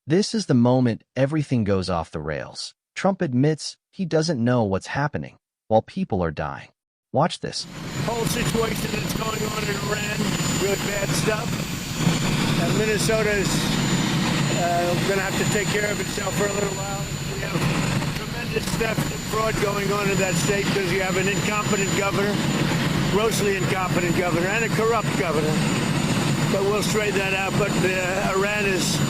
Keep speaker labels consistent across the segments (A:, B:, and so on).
A: This is the moment everything goes off the rails. Trump admits he doesn't know what's happening while people are dying. Watch this.
B: Whole situation that's going on in Iran, really bad stuff. And Minnesota's going to have to take care of itself for a little while. We have tremendous theft and fraud going on in that state because you have an incompetent governor, grossly incompetent governor, and a corrupt governor. But we'll straighten that out. But Iran is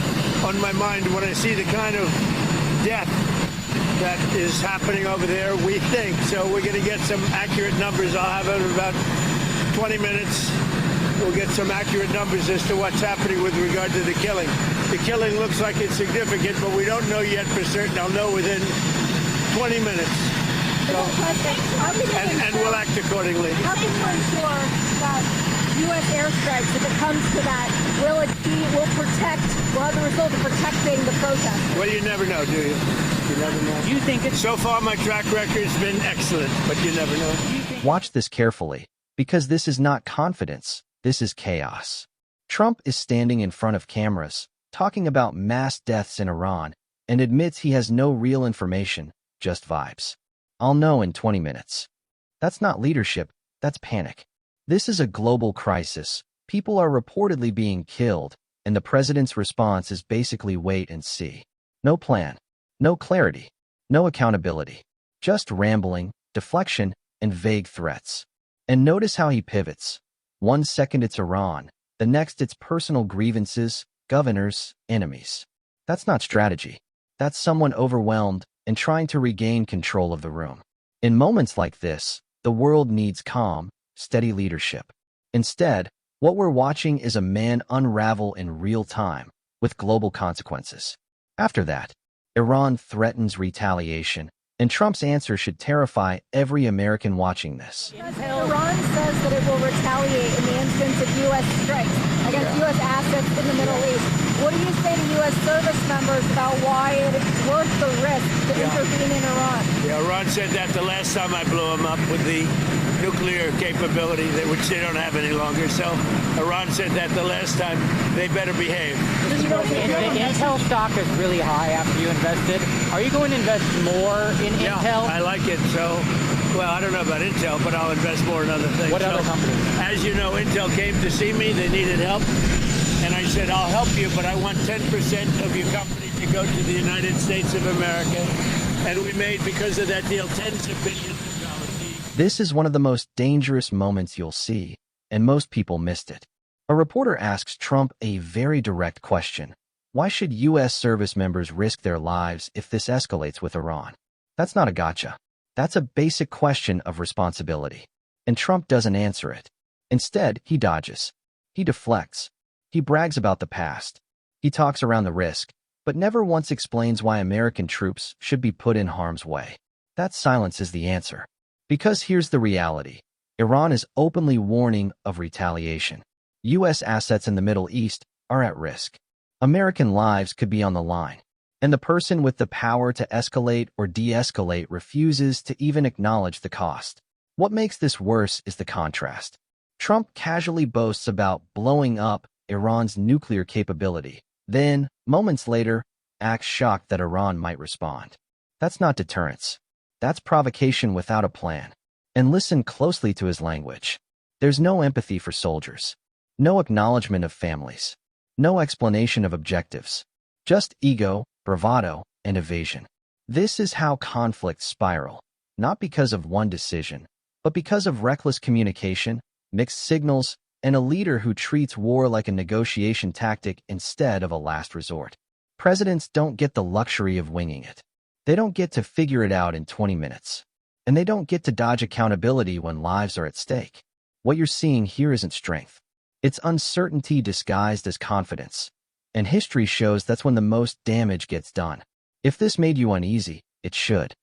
B: on my mind when I see the kind of death that is happening over there, we think. So we're going to get some accurate numbers. I'll have it in about 20 minutes. We'll get some accurate numbers as to what's happening with regard to the killing. The killing looks like it's significant, but we don't know yet for certain. I'll know within 20 minutes. So, and we'll act accordingly.
C: How can you ensure that U.S. airstrikes, if it comes to that, will have the result of protecting the protesters?
B: Well, you never know, do you? You never know.
D: Do you think it's...
B: So far, my track record's been excellent, but you never know.
A: Watch this carefully, because this is not confidence, this is chaos. Trump is standing in front of cameras, talking about mass deaths in Iran, and admits he has no real information, just vibes. I'll know in 20 minutes. That's not leadership, that's panic. This is a global crisis. People are reportedly being killed, and the president's response is basically wait and see. No plan, no clarity, no accountability. Just rambling, deflection, and vague threats. And notice how he pivots. 1 second it's Iran, the next it's personal grievances, governors, enemies. That's not strategy. That's someone overwhelmed and trying to regain control of the room. In moments like this, the world needs calm, steady leadership. Instead, what we're watching is a man unravel in real time, with global consequences. After that, Iran threatens retaliation, and Trump's answer should terrify every American watching this.
C: Iran says that it will retaliate in the instance of U.S. strikes against U.S. assets in the Middle East. What do you say to U.S. service members about why it's worth the risk to intervene in Iran?
B: Yeah, Iran said that the last time I blew them up with the nuclear capability, which they don't have any longer. So Iran said that the last time. They better behave.
D: The Intel stock is really high after you invested. Are you going to invest more in Intel?
B: I like it. So, well, I don't know about Intel, but I'll invest more in other things.
D: What other companies?
B: As you know, Intel came to see me. They needed help. And I said, I'll help you, but I want 10% of your company to go to the United States of America. And we made, because of that deal, tens of billions of dollars.
A: This is one of the most dangerous moments you'll see, and most people missed it. A reporter asks Trump a very direct question. Why should U.S. service members risk their lives if this escalates with Iran? That's not a gotcha. That's a basic question of responsibility. And Trump doesn't answer it. Instead, he dodges. He deflects. He brags about the past. He talks around the risk, but never once explains why American troops should be put in harm's way. That silence is the answer. Because here's the reality. Iran is openly warning of retaliation. U.S. assets in the Middle East are at risk. American lives could be on the line. And the person with the power to escalate or de-escalate refuses to even acknowledge the cost. What makes this worse is the contrast. Trump casually boasts about blowing up Iran's nuclear capability, then, moments later, acts shocked that Iran might respond. That's not deterrence. That's provocation without a plan. And listen closely to his language. There's no empathy for soldiers. No acknowledgement of families. No explanation of objectives. Just ego, bravado, and evasion. This is how conflicts spiral, not because of one decision, but because of reckless communication, mixed signals, and a leader who treats war like a negotiation tactic instead of a last resort. Presidents don't get the luxury of winging it. They don't get to figure it out in 20 minutes. And they don't get to dodge accountability when lives are at stake. What you're seeing here isn't strength. It's uncertainty disguised as confidence. And history shows that's when the most damage gets done. If this made you uneasy, it should.